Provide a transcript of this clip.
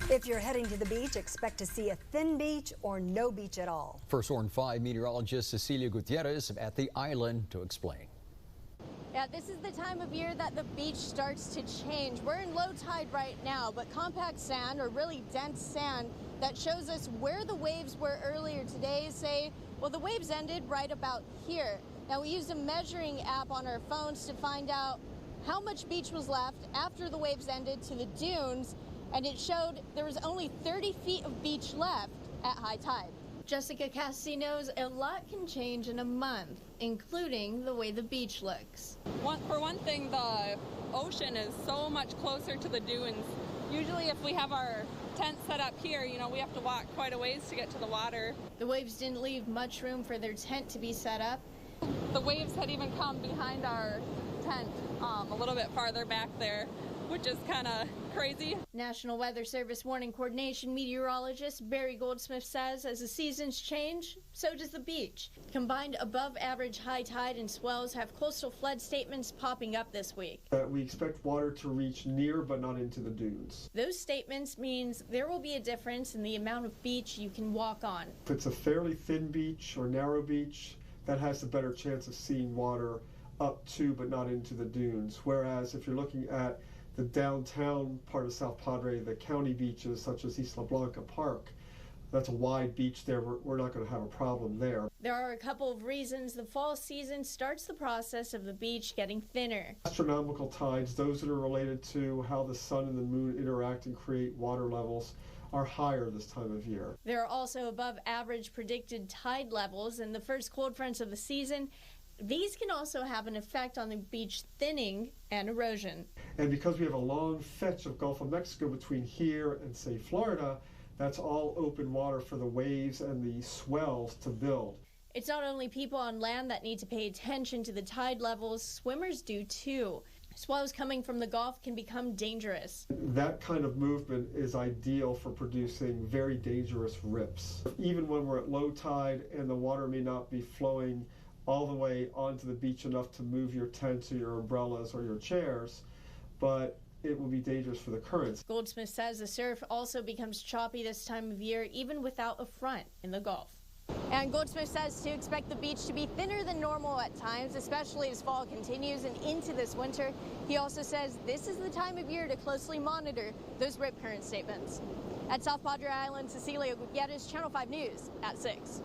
If you're heading to the beach, expect to see a thin beach or no beach at all. First Horn 5 meteorologist Cecilia Gutierrez at the island to explain. Yeah, this is the time of year that the beach starts to change. We're in low tide right now, but compact sand, or really dense sand, that shows us where the waves were earlier today say, well, the waves ended right about here. Now, we used a measuring app on our phones to find out how much beach was left after the waves ended to the dunes, and it showed there was only 30 feet of beach left at high tide. Jessica Cassidy knows a lot can change in a month, including the way the beach looks. For one thing, the ocean is so much closer to the dunes. Usually if we have our tent set up here, we have to walk quite a ways to get to the water. The waves didn't leave much room for their tent to be set up. The waves had even come behind our tent a little bit farther back there, which is kind of crazy. National Weather Service Warning Coordination meteorologist Barry Goldsmith says as the seasons change, so does the beach. Combined above average high tide and swells have coastal flood statements popping up this week. We expect water to reach near but not into the dunes. Those statements means there will be a difference in the amount of beach you can walk on. If it's a fairly thin beach or narrow beach, that has a better chance of seeing water up to but not into the dunes. Whereas if you're looking at the downtown part of South Padre, the county beaches such as Isla Blanca Park, that's a wide beach there. We're not going to have a problem there. There are a couple of reasons the fall season starts the process of the beach getting thinner. Astronomical tides, those that are related to how the sun and the moon interact and create water levels, are higher this time of year. There are also above average predicted tide levels in the first cold fronts of the season. These can also have an effect on the beach thinning and erosion. And because we have a long fetch of Gulf of Mexico between here and, say, Florida, that's all open water for the waves and the swells to build. It's not only people on land that need to pay attention to the tide levels, swimmers do too. Swells coming from the Gulf can become dangerous. That kind of movement is ideal for producing very dangerous rips. Even when we're at low tide and the water may not be flowing all the way onto the beach enough to move your tent or your umbrellas or your chairs, but it will be dangerous for the currents. Goldsmith says the surf also becomes choppy this time of year, even without a front in the Gulf. And Goldsmith says to expect the beach to be thinner than normal at times, especially as fall continues and into this winter. He also says this is the time of year to closely monitor those rip current statements. At South Padre Island, Cecilia Gutierrez, Channel 5 News at 6.